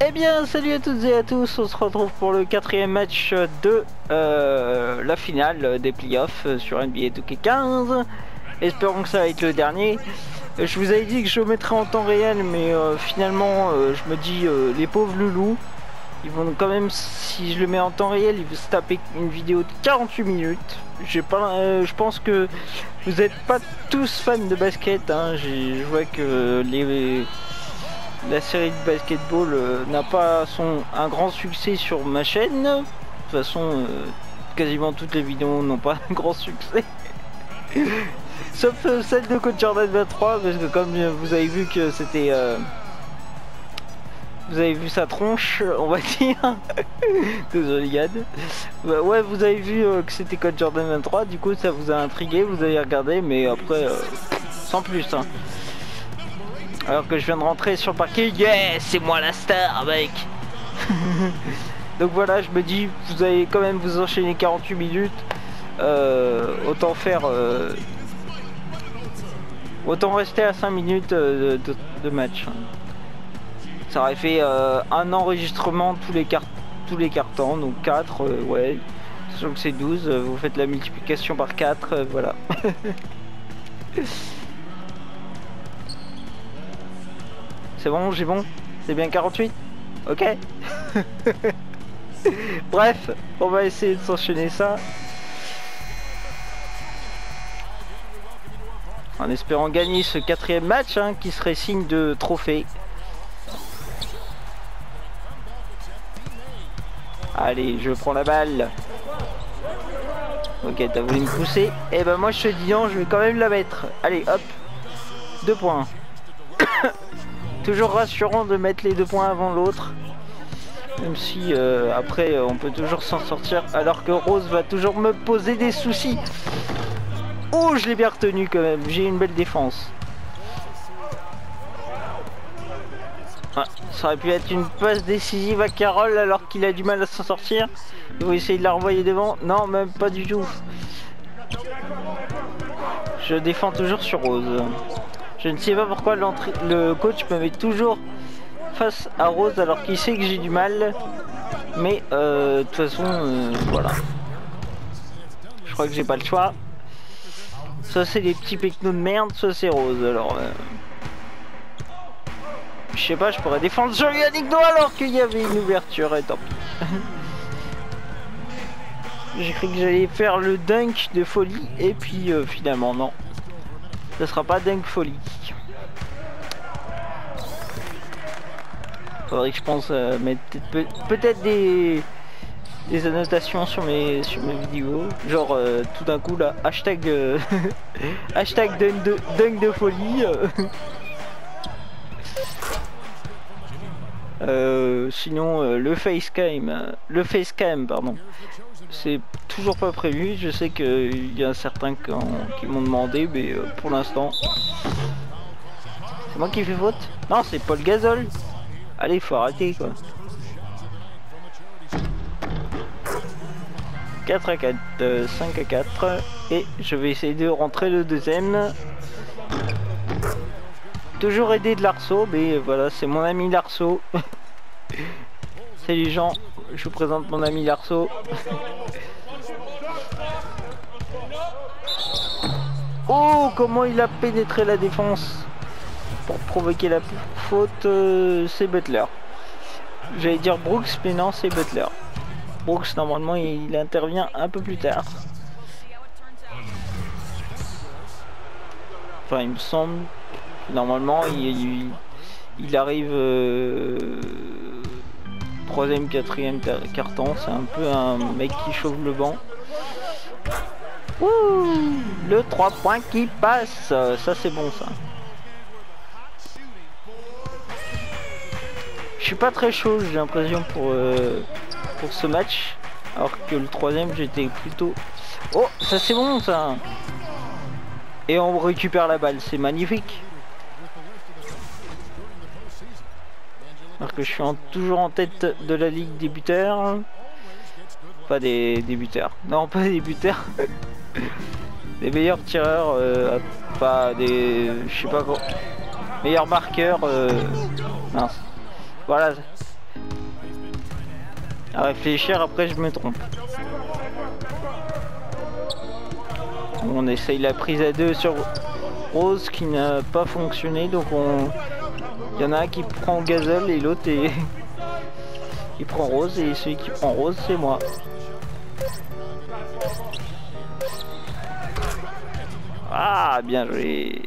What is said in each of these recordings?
Eh bien, salut à toutes et à tous, on se retrouve pour le quatrième match de la finale des playoffs sur NBA 2K15. Espérons que ça va être le dernier. Je vous avais dit que je mettrais en temps réel, mais finalement, je me dis, les pauvres loulous, ils vont quand même, si je le mets en temps réel, ils vont se taper une vidéo de 48 minutes. Je pense que vous n'êtes pas tous fans de basket, hein. Je vois que la série de basketball n'a pas un grand succès sur ma chaîne. De toute façon, quasiment toutes les vidéos n'ont pas un grand succès. Sauf celle de Coach Jordan 23, parce que comme vous avez vu que c'était... vous avez vu sa tronche, on va dire. Désolé Yann. Ouais, vous avez vu que c'était Coach Jordan 23, du coup ça vous a intrigué, vous avez regardé, mais après, sans plus. Hein. Alors que je viens de rentrer sur le parquet, yes, c'est moi la star, mec. Donc voilà, je me dis, vous allez quand même vous enchaîner 48 minutes. Autant faire... autant rester à 5 minutes de match. Ça aurait fait un enregistrement tous les cartons, donc 4, ouais. Sachant que c'est 12, vous faites la multiplication par 4, voilà. C'est bon, j'ai bon? C'est bien 48? Ok. Bref, on va essayer de s'enchaîner ça. En espérant gagner ce quatrième match, hein, qui serait signe de trophée. Allez, je prends la balle. Ok, t'as voulu me pousser. Et ben moi je te dis non, je vais quand même la mettre. Allez, hop. 2 points. Toujours rassurant de mettre les 2 points avant l'autre. Même si après on peut toujours s'en sortir. Alors que Rose va toujours me poser des soucis. Oh, je l'ai bien retenu quand même. J'ai une belle défense. Ah, ça aurait pu être une passe décisive à Carroll alors qu'il a du mal à s'en sortir. Ils vont essayer de la renvoyer devant. Non, même pas du tout. Je défends toujours sur Rose. Je ne sais pas pourquoi le coach me met toujours face à Rose alors qu'il sait que j'ai du mal. Mais de toute façon, voilà. Je crois que j'ai pas le choix. Soit c'est les petits pecnos de merde, soit c'est Rose. Alors, je sais pas, je pourrais défendre sur Yannick Noah alors qu'il y avait une ouverture et tant pis. J'ai cru que j'allais faire le dunk de folie et puis finalement non. Ce sera pas dunk folie. Faudrait que je pense mettre peut-être des annotations sur mes vidéos. Genre tout d'un coup là, hashtag hashtag dunk de folie. Sinon le facecam pardon, c'est toujours pas prévu. Je sais qu'il y a certains qui m'ont demandé, mais pour l'instant c'est moi qui fais faute. Non, c'est Paul Gasol. Allez, faut arrêter quoi. 4 à 4, 5 à 4, et je vais essayer de rentrer le deuxième. Toujours aidé de Larceau, mais voilà, c'est mon ami Larceau. Salut Jean, je vous présente mon ami Larceau. Oh, comment il a pénétré la défense pour provoquer la faute. C'est Butler. J'allais dire Brooks, mais non, c'est Butler. Brooks, normalement, il intervient un peu plus tard. Enfin, il me semble. Normalement, il arrive 3e, 4e carton. C'est un peu un mec qui chauffe le banc. Ouh, le 3 points qui passe. Ça, c'est bon, ça. Je suis pas très chaud, j'ai l'impression, pour ce match. Alors que le 3e, j'étais plutôt... Oh, ça c'est bon, ça. Et on récupère la balle, c'est magnifique. Alors que je suis toujours en tête de la ligue des buteurs. Pas des buteurs. Non, pas des buteurs. Des meilleurs tireurs, pas des... Je sais pas quoi. Meilleurs marqueurs, mince. Voilà. À réfléchir, après je me trompe. On essaye la prise à 2 sur Rose qui n'a pas fonctionné, donc il y en a un qui prend Gazelle et l'autre est... il prend Rose, et celui qui prend Rose c'est moi. Ah, bien joué.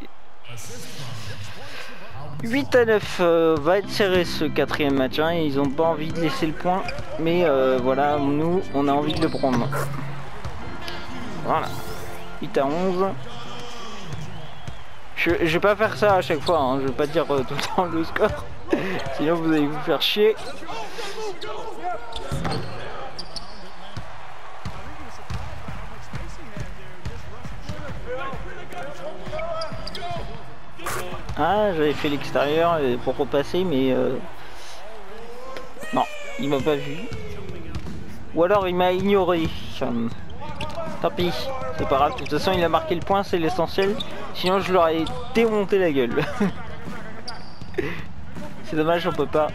8 à 9, va être serré ce quatrième match, hein. Ils ont pas envie de laisser le point, mais voilà, nous on a envie de le prendre. Voilà, 8 à 11. Je vais pas faire ça à chaque fois, hein. Je vais pas dire tout le temps le score, sinon vous allez vous faire chier. Ah, j'avais fait l'extérieur pour repasser, mais non, il m'a pas vu. Ou alors il m'a ignoré. Tant pis, c'est pas grave. De toute façon, il a marqué le point, c'est l'essentiel. Sinon, je leur ai démonté la gueule. C'est dommage, on peut pas.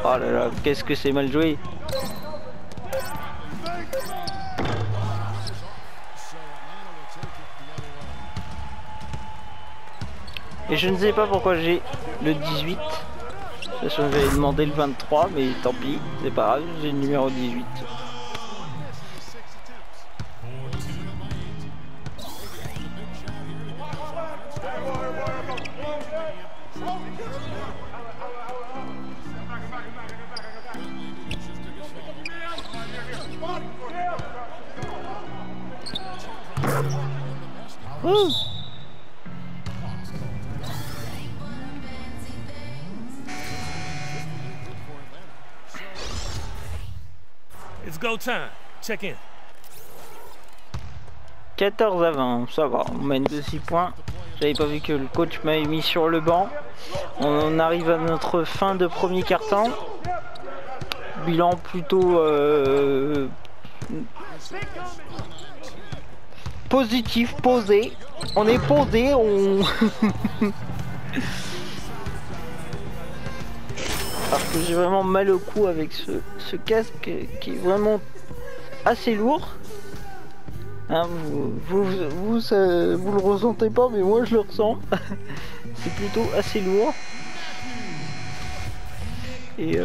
Oh là là, qu'est-ce que c'est mal joué. Et je ne sais pas pourquoi j'ai le 18. Sachant que j'avais demandé le 23, mais tant pis, c'est pas grave, j'ai le numéro 18. Ouh. It's go time. Check in. 14 à 20, ça va, on mène de 6 points. J'avais pas vu que le coach m'avait mis sur le banc. On arrive à notre fin de premier quart-temps. Bilan plutôt positif, posé. On est posé, on... Parce que j'ai vraiment mal au cou avec ce casque qui est vraiment assez lourd. Hein, vous le ressentez pas, mais moi je le ressens. C'est plutôt assez lourd. Et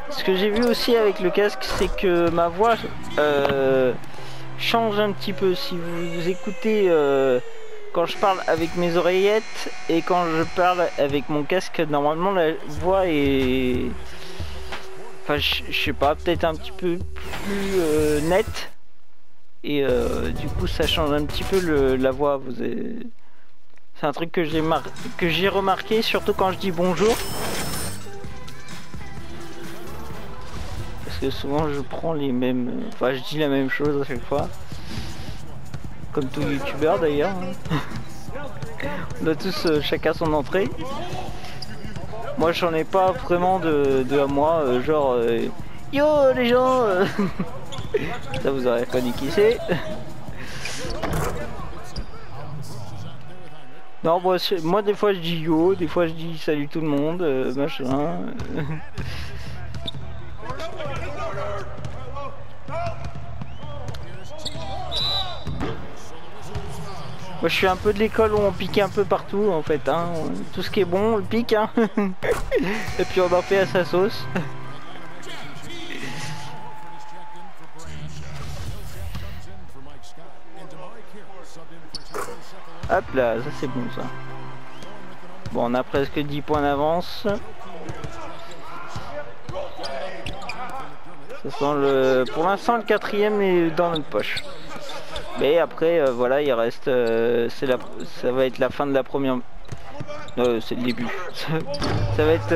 ce que j'ai vu aussi avec le casque, c'est que ma voix change un petit peu. Si vous écoutez quand je parle avec mes oreillettes et quand je parle avec mon casque, normalement la voix est... Enfin, je sais pas, peut-être un petit peu plus nette. Et du coup, ça change un petit peu la voix. C'est un truc que j'ai remarqué, surtout quand je dis bonjour. Parce que souvent, je prends les mêmes... Enfin, je dis la même chose à chaque fois. Comme tout youtubeur d'ailleurs. On a tous chacun son entrée. Moi j'en ai pas vraiment de à moi, genre yo les gens. Ça vous aurez reconnu qui c'est. Non, moi des fois je dis yo, des fois je dis salut tout le monde, machin. Moi je suis un peu de l'école où on pique un peu partout en fait, hein. Tout ce qui est bon on le pique, hein. Et puis on en fait à sa sauce. Hop là, ça c'est bon ça. Bon, on a presque 10 points d'avance. Ça sent pour l'instant le quatrième est dans notre poche. Mais après, voilà, il reste, ça va être la fin de la première. C'est le début. Ça va être.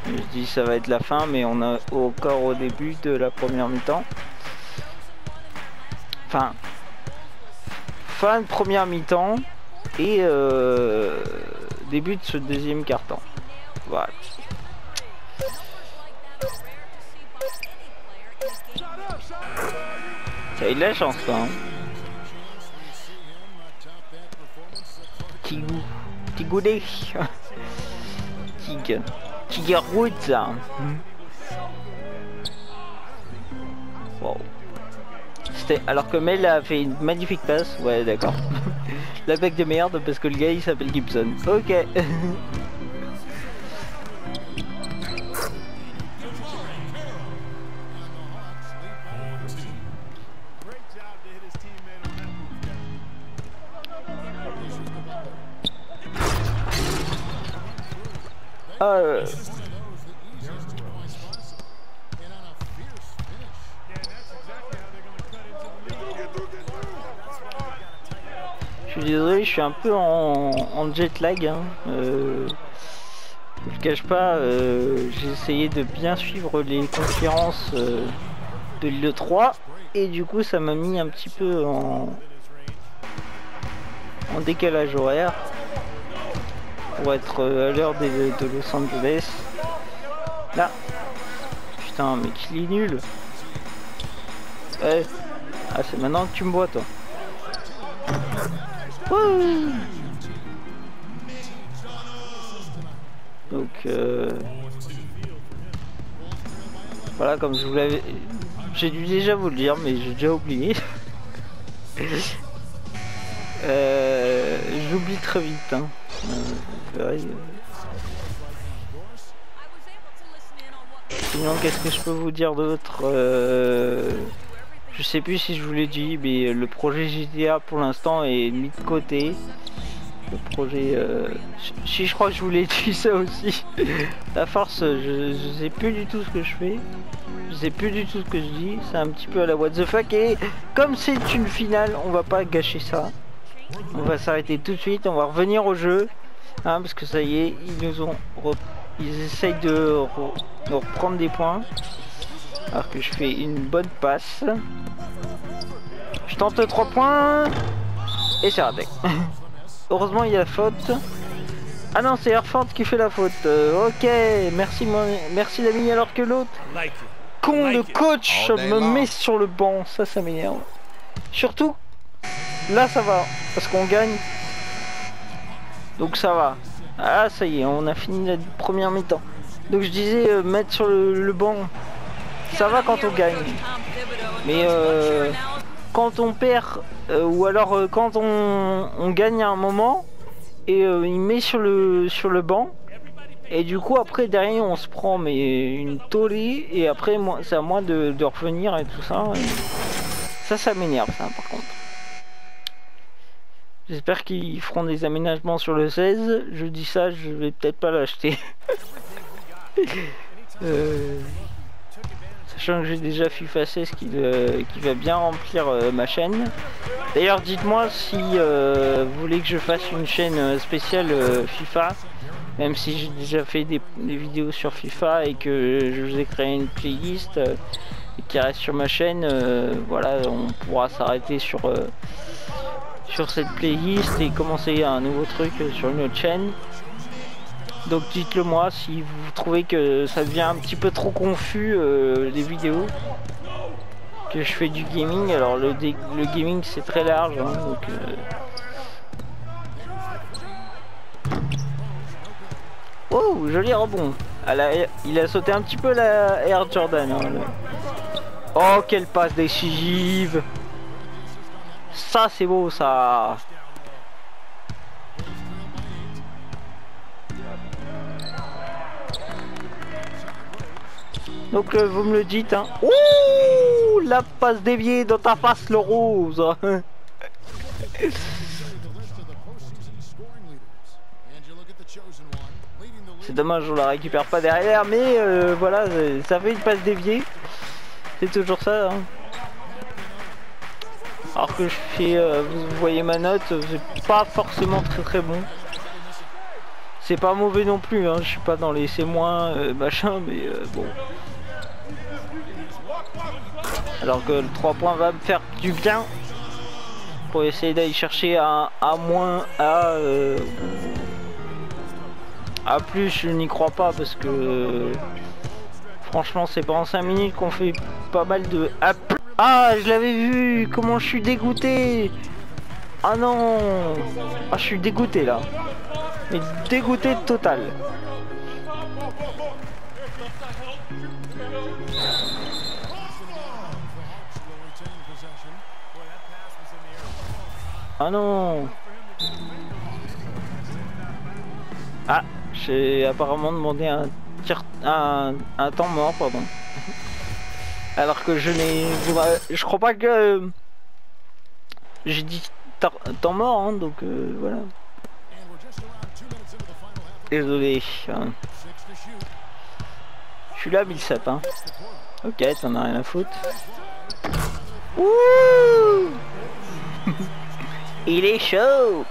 Je dis ça va être la fin, mais on est encore au début de la première mi-temps. Enfin, fin de première mi-temps et début de ce deuxième quart-temps. Voilà. Ça a eu de la chance, quoi. Hein. Tigou. Tigoulet. Tiger Woods. Wow. Alors que Mel a fait une magnifique passe. Ouais, d'accord. La bec de merde parce que le gars il s'appelle Gibson. Ok. Je suis désolé, je suis un peu en jet lag. Hein. Je ne cache pas, j'ai essayé de bien suivre les conférences de l'E3 et du coup ça m'a mis un petit peu en décalage horaire pour être à l'heure de Los Angeles. Là, putain, mais qu'il est nul. Ouais. Ah, c'est maintenant que tu me vois, toi. Wouh. Donc voilà, comme je vous l'avais, j'ai dû déjà vous le dire, mais j'ai déjà oublié. J'oublie très vite. Hein. Sinon, qu'est-ce que je peux vous dire d'autre? Je sais plus si je vous l'ai dit, mais le projet GTA pour l'instant est mis de côté. Le projet... Si, je crois que je vous l'ai dit ça aussi. La force, je sais plus du tout ce que je fais. Je sais plus du tout ce que je dis. C'est un petit peu à la what the fuck. Et comme c'est une finale, on va pas gâcher ça. On va s'arrêter tout de suite. On va revenir au jeu. Hein, parce que ça y est, ils nous ont... Ils essayent de reprendre des points. Alors que je fais une bonne passe. Je tente 3 points. Et c'est raté. Heureusement il y a la faute. Ah non, c'est Airford qui fait la faute. Ok, merci l'ami, alors que l'autre con, le coach me met sur le banc. Ça m'énerve. Surtout là ça va parce qu'on gagne. Donc ça va. Ah ça y est, on a fini la première mi-temps. Donc je disais mettre sur le banc. Ça va quand on gagne. Mais quand on perd ou alors quand on gagne à un moment et il met sur le banc et du coup après derrière on se prend mais une tollée et après c'est à moi de revenir et tout ça. Et ça m'énerve ça par contre. J'espère qu'ils feront des aménagements sur le 16. Je dis ça, je vais peut-être pas l'acheter. Sachant que j'ai déjà FIFA 16 qui va bien remplir ma chaîne. D'ailleurs dites-moi si vous voulez que je fasse une chaîne spéciale FIFA. Même si j'ai déjà fait des vidéos sur FIFA et que je vous ai créé une playlist qui reste sur ma chaîne. Voilà, on pourra s'arrêter sur cette playlist et commencer un nouveau truc sur une autre chaîne. Donc dites-le moi si vous trouvez que ça devient un petit peu trop confus les vidéos que je fais du gaming. Alors le gaming c'est très large hein, donc oh joli rebond. Il a sauté un petit peu la Air Jordan hein, Oh quelle passe décisive. Ça c'est beau ça. Donc vous me le dites hein. Ouh, la passe déviée dans ta face le rose. C'est dommage on la récupère pas derrière mais voilà ça fait une passe déviée. C'est toujours ça hein. Alors que je fais, vous voyez ma note, c'est pas forcément très bon. C'est pas mauvais non plus, hein. Je suis pas dans les C- machin, mais bon. Alors que le 3 points va me faire du bien pour essayer d'aller chercher un A-, A+, je n'y crois pas parce que franchement c'est pas en 5 minutes qu'on fait pas mal de A+. Ah, je l'avais vu, comment je suis dégoûté. Ah non. Ah, je suis dégoûté là. Mais dégoûté total. Ah non. Ah, j'ai apparemment demandé un temps mort, pardon. Alors que je n'ai... Je crois pas que... J'ai dit temps mort, hein, donc voilà. Désolé. Hein. Je suis là, Millsap, hein. Ok, t'en as rien à foutre. Ouh. Il est chaud.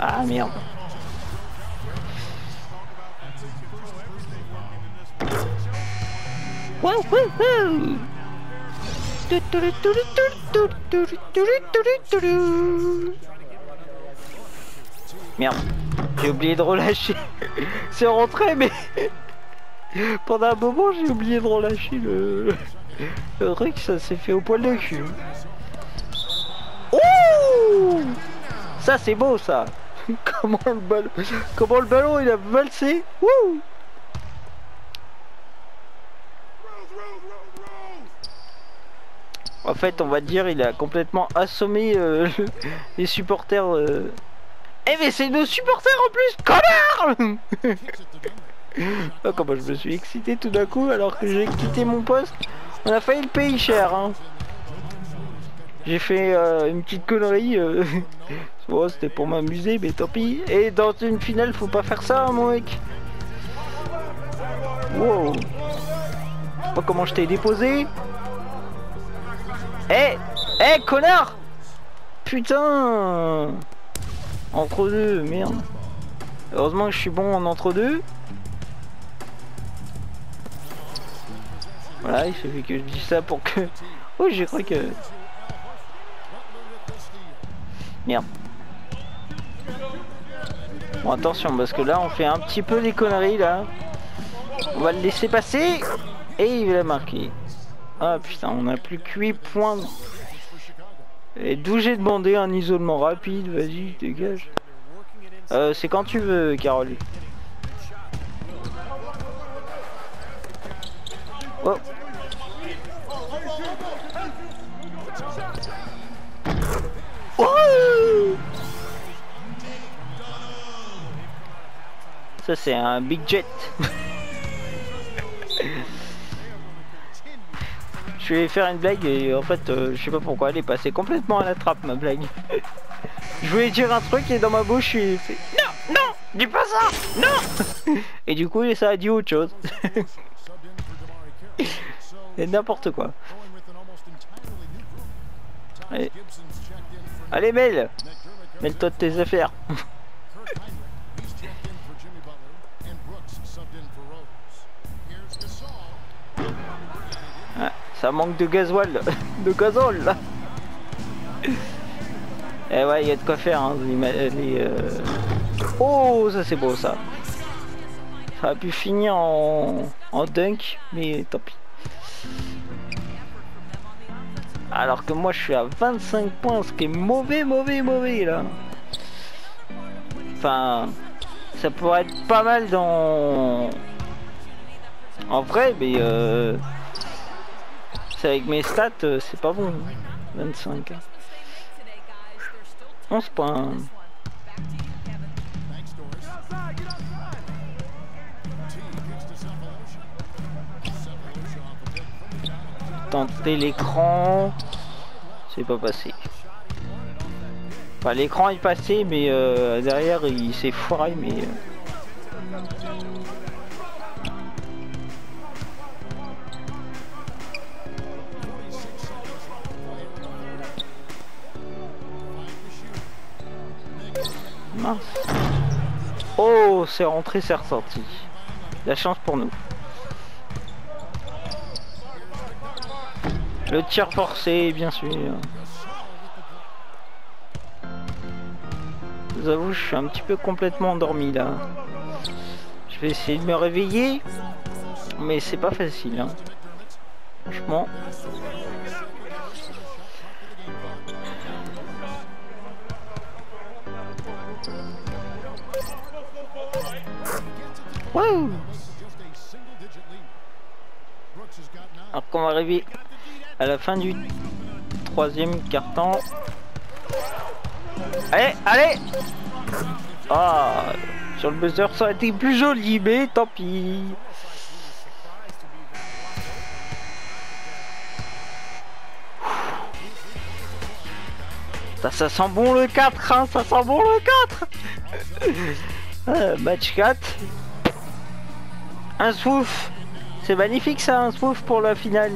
Ah merde. Wow, wouhou. Merde, j'ai oublié de relâcher. C'est rentré, mais pendant un moment j'ai oublié de relâcher le truc, ça s'est fait au poil de cul. Ouh, ça c'est beau ça. Comment le ballon il a valsé. Ouh. En fait, on va dire il a complètement assommé les supporters. Eh mais c'est nos supporters en plus, connard. Oh, comment je me suis excité tout d'un coup alors que j'ai quitté mon poste. On a failli le payer cher, hein. J'ai fait une petite connerie. Bon, c'était pour m'amuser, mais tant pis. Et dans une finale, faut pas faire ça, mon mec. Wow. Oh, comment je t'ai déposé. Eh, connard. Putain. Entre deux, merde. Heureusement que je suis bon en entre deux. Voilà, il suffit que je dise ça pour que... Oh, j'ai cru que... Merde. Bon, attention, parce que là, on fait un petit peu des conneries, là. On va le laisser passer. Et il va marquer. Ah, putain, on a plus que 8 points. Et d'où j'ai demandé un isolement rapide, vas-y, dégage. C'est quand tu veux, Carole. Oh. Oh. Ça c'est un big jet. Je vais faire une blague et en fait je sais pas pourquoi elle est passée complètement à la trappe ma blague. Je voulais dire un truc et dans ma bouche il fait non, non, dis pas ça, non. Et du coup ça a dit autre chose. Et n'importe quoi. Allez, allez mêle. Mêle-toi de tes affaires. Ah, ça manque de gasoil. De gazole là. Eh ouais, il y a de quoi faire hein, Oh, ça c'est beau ça. Ça a pu finir en dunk, mais tant pis. Alors que moi je suis à 25 points, ce qui est mauvais là. Enfin, ça pourrait être pas mal dans... En vrai, mais c'est avec mes stats, c'est pas bon. 25. 11 points. Tenter l'écran, c'est pas passé. Enfin, l'écran est passé, mais derrière il s'est foiré, mais Mince. Oh, c'est rentré, c'est ressorti. La chance pour nous. Le tir forcé, bien sûr. Je vous avoue, je suis un petit peu complètement endormi là. Je vais essayer de me réveiller, mais c'est pas facile. Hein. Franchement. Wouh! Alors qu'on va arriver à la fin du troisième quart-temps. Allez, allez! Ah, sur le buzzer ça aurait été plus joli, mais tant pis. Ça sent bon le 4, hein, ça sent bon le 4. Match 4. Un swouf. C'est magnifique ça, un swouf pour la finale.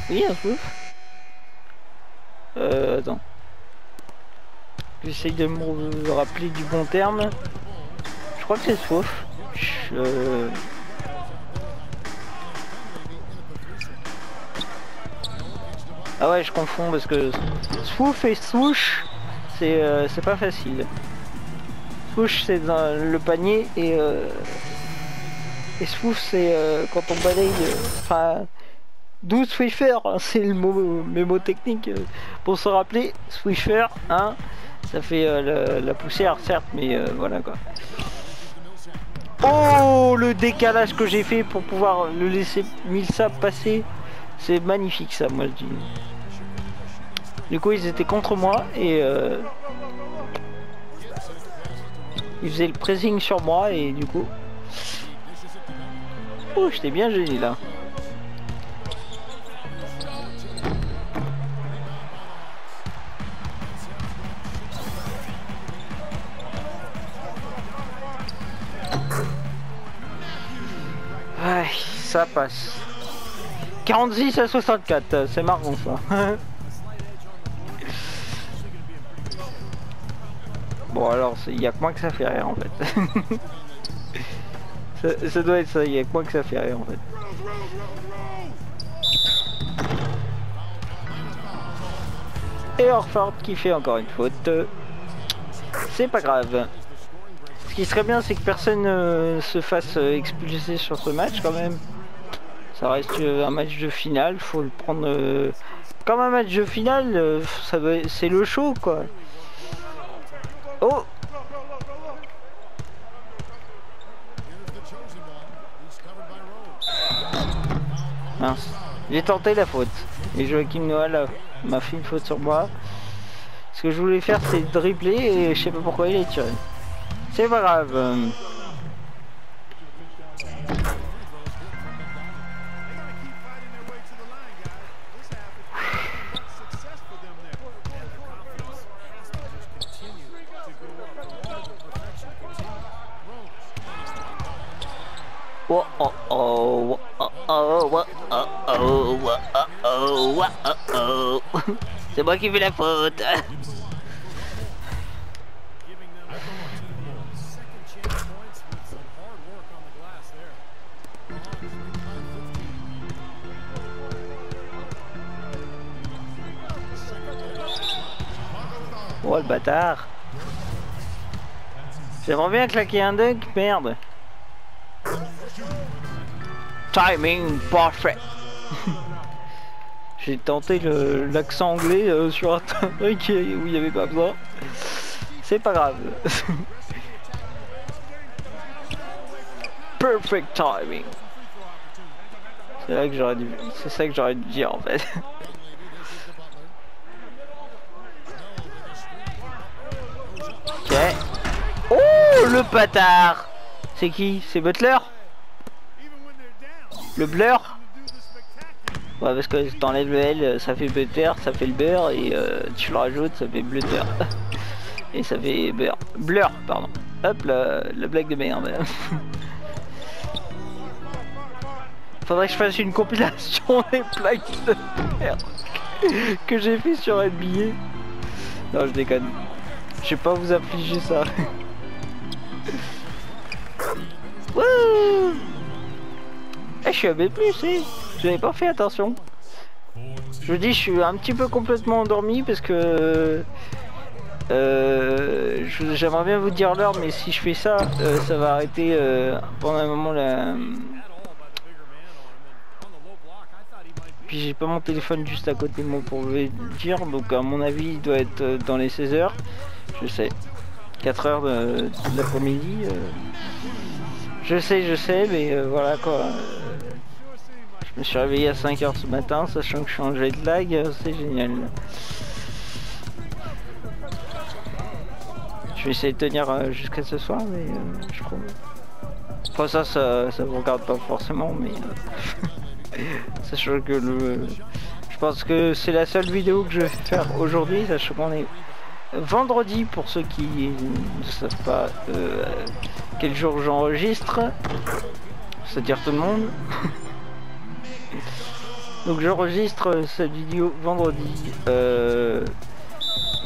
Oui, un swouf. Attends. J'essaye de me rappeler du bon terme. Je crois que c'est swouf. Ah ouais, je confonds parce que swouf et swoosh, c'est pas facile. Swoosh c'est dans le panier et swoosh c'est quand on balaye. Enfin, d'où Swiffer, hein, c'est le mot technique pour se rappeler. Swiffer, hein, ça fait la poussière certes, mais voilà quoi. Oh, le décalage que j'ai fait pour pouvoir le laisser Millsap passer. C'est magnifique ça, moi je dis. Du coup ils étaient contre moi et ils faisaient le pressing sur moi et du coup... Oh, j'étais bien gêné là. Ouais, ça passe. 46 à 64, c'est marrant ça. Bon alors, il y a que moi que ça fait rire en fait. ça doit être ça, il y a que moi que ça fait rire en fait. Et Horford qui fait encore une faute. C'est pas grave. Ce qui serait bien, c'est que personne se fasse expulser sur ce match quand même. Ça reste un match de finale, faut le prendre comme un match de finale, c'est le show quoi. Oh! Mince, j'ai tenté la faute. Et Joachim Noah m'a fait une faute sur moi. Ce que je voulais faire c'est dribbler et je sais pas pourquoi il est tiré. C'est pas grave. Oh oh oh oh oh oh oh oh oh. C'est moi qui fais la faute. Oh le bâtard. J'aimerais bien claquer un dunk, merde. Timing parfait. J'ai tenté l'accent anglais sur un truc où il n'y avait pas besoin. C'est pas grave. Perfect timing. C'est ça que j'aurais dû dire en fait. Ok. Oh le bâtard. C'est qui? C'est Butler? Le blur? Ouais, parce que t'enlèves le L, ça fait butter, ça fait le beurre, et tu le rajoutes, ça fait blutter. Et ça fait beurre. Blur, pardon. Hop, la blague de merde. Faudrait que je fasse une compilation des blagues de merde. que j'ai fait sur NBA. Non, je déconne. Je vais pas vous affliger ça. Wouh! Eh, je suis à B+, j'avais pas fait attention. Je vous dis, je suis un petit peu complètement endormi parce que j'aimerais bien vous dire l'heure, mais si je fais ça, ça va arrêter pendant un moment là. Puis j'ai pas mon téléphone juste à côté de moi pour le dire, donc à mon avis il doit être dans les 16 h. Je sais, 4 h de l'après-midi. Je sais, mais voilà quoi. Je me suis réveillé à 5 h ce matin, sachant que je suis en jet lag, c'est génial. Je vais essayer de tenir jusqu'à ce soir, mais je crois. Enfin ça vous regarde pas forcément, mais sachant que je pense que c'est la seule vidéo que je vais faire aujourd'hui, sachant qu'on est vendredi pour ceux qui ne savent pas quel jour j'enregistre, c'est-à-dire tout le monde. Donc j'enregistre cette vidéo vendredi.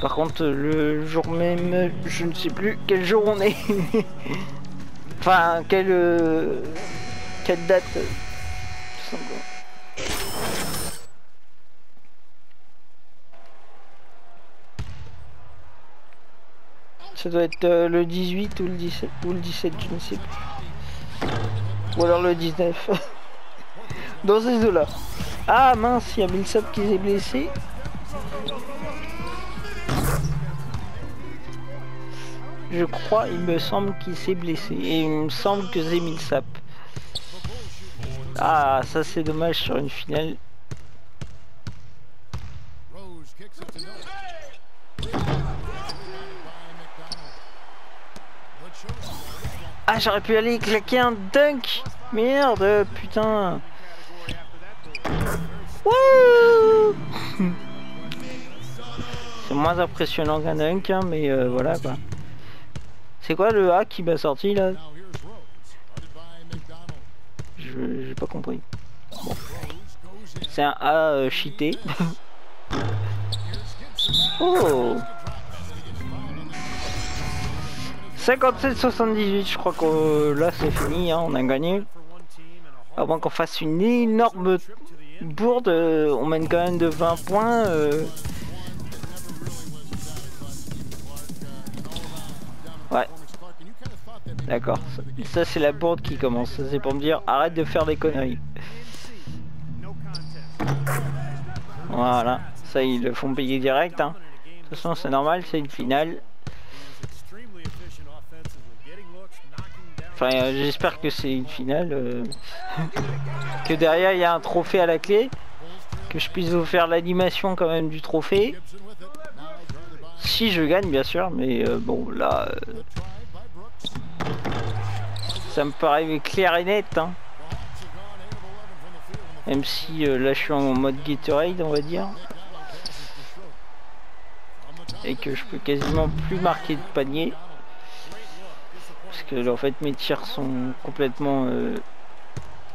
Par contre le jour même, je ne sais plus quel jour on est. Enfin quelle date. Ça doit être le 18 ou le 17 je ne sais plus. Ou alors le 19. Dans ces deux-là. Ah mince, il y a Millsap qui s'est blessé. Je crois, il me semble qu'il s'est blessé. Et il me semble que c'est Millsap. Ah, ça c'est dommage sur une finale. Ah, j'aurais pu aller claquer un dunk. Merde, putain. Wouh. C'est moins impressionnant qu'un dunk, hein, mais voilà quoi. C'est quoi le A qui m'a sorti là? J'ai pas compris. Bon. C'est un A cheaté. Oh. 57-78, je crois que là c'est fini, hein, on a gagné. À moins qu'on fasse une énorme bourde, on mène quand même de 20 points. Ouais. D'accord. Ça c'est la bourde qui commence. C'est pour me dire arrête de faire des conneries. Voilà. Ça ils le font payer direct. Hein. De toute façon c'est normal, c'est une finale. Enfin, j'espère que c'est une finale. Que derrière il y a un trophée à la clé. Que je puisse vous faire l'animation quand même du trophée. Si je gagne bien sûr, mais bon là... ça me paraît clair et net. Hein. Même si là je suis en mode Gatorade on va dire. Et que je peux quasiment plus marquer de panier. Parce que en fait mes tirs sont complètement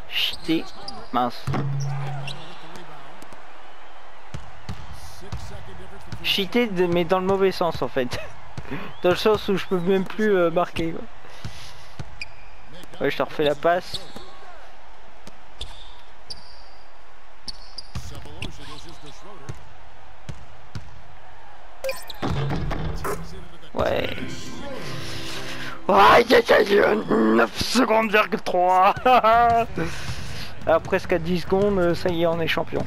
cheatés. Mince. Cheaté mais dans le mauvais sens en fait. Dans le sens où je peux même plus marquer quoi. Ouais, je te refais la passe. Ouais. Ouais, 9 secondes, 3. Ah, presque à 10 secondes, ça y est, on est champion.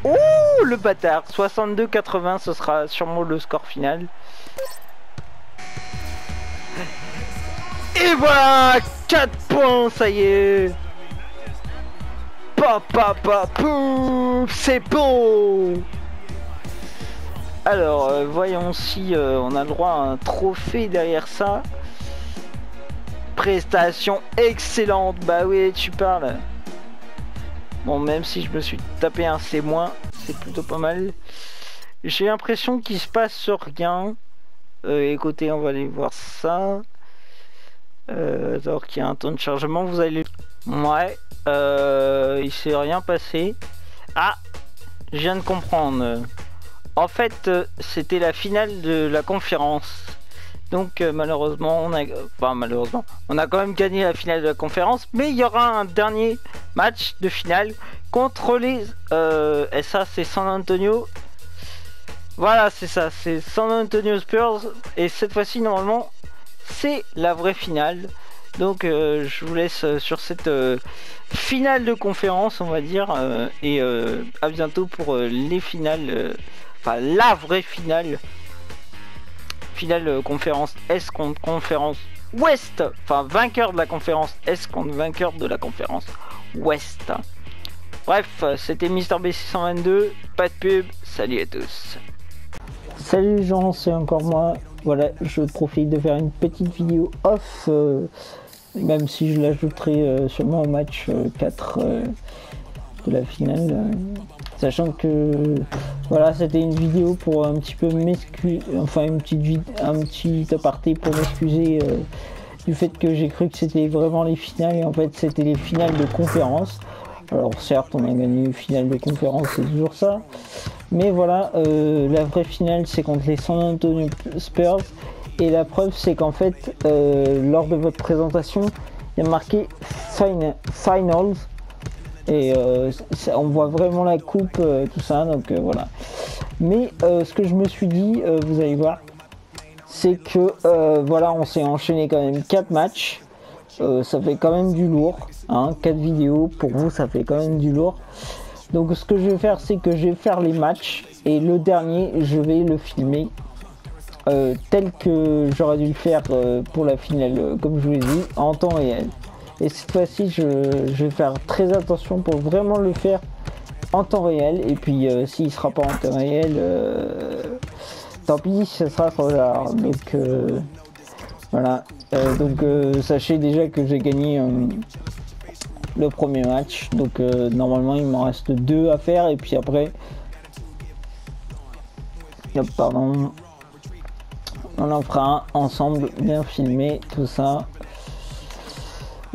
Ouh, le bâtard. 62-80, ce sera sûrement le score final. Et voilà, 4 points, ça y est. C'est bon. Alors, voyons si on a le droit à un trophée derrière ça. Prestation excellente. Bah oui, tu parles. Bon, même si je me suis tapé un C-, c'est plutôt pas mal. J'ai l'impression qu'il se passe rien. Écoutez, on va aller voir ça. Alors qu'il y a un temps de chargement, vous allez... Ouais. il s'est rien passé. Ah, je viens de comprendre. En fait, c'était la finale de la conférence. Donc malheureusement, on a quand même gagné la finale de la conférence, mais il y aura un dernier match de finale contre les et ça c'est San Antonio. Voilà, c'est ça, c'est San Antonio Spurs, et cette fois-ci normalement c'est la vraie finale. Donc je vous laisse sur cette finale de conférence, on va dire, et à bientôt pour les finales, enfin la vraie finale. Finale conférence Est contre conférence Ouest, enfin vainqueur de la conférence Est contre vainqueur de la conférence Ouest. Bref, c'était MrB622, pas de pub, salut à tous. Salut les gens, c'est encore moi. Voilà, je profite de faire une petite vidéo off, même si je l'ajouterai sûrement au match 4 de la finale. Sachant que voilà, c'était une vidéo pour un petit peu m'excuser, enfin un petit aparté pour m'excuser du fait que j'ai cru que c'était vraiment les finales, et en fait c'était les finales de conférence. Alors certes on a gagné une finale de conférence, c'est toujours ça, mais voilà, la vraie finale c'est contre les San Antonio Spurs, et la preuve c'est qu'en fait lors de votre présentation il y a marqué Finals. Et on voit vraiment la coupe, tout ça, donc voilà. Mais ce que je me suis dit, vous allez voir, c'est que voilà, on s'est enchaîné quand même 4 matchs. Ça fait quand même du lourd, hein, 4 vidéos, pour vous ça fait quand même du lourd. Donc ce que je vais faire, c'est que je vais faire les matchs, et le dernier, je vais le filmer tel que j'aurais dû le faire pour la finale, comme je vous l'ai dit, en temps réel. Et cette fois-ci, je vais faire très attention pour vraiment le faire en temps réel. Et puis, s'il ne sera pas en temps réel, tant pis, ce sera trop tard. Donc, voilà. Donc, sachez déjà que j'ai gagné le premier match. Donc, normalement, il m'en reste 2 à faire. Et puis après, hop, pardon, on en fera un ensemble, bien filmé, tout ça.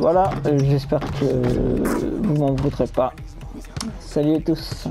Voilà, j'espère que vous m'en voudrez pas. Salut à tous.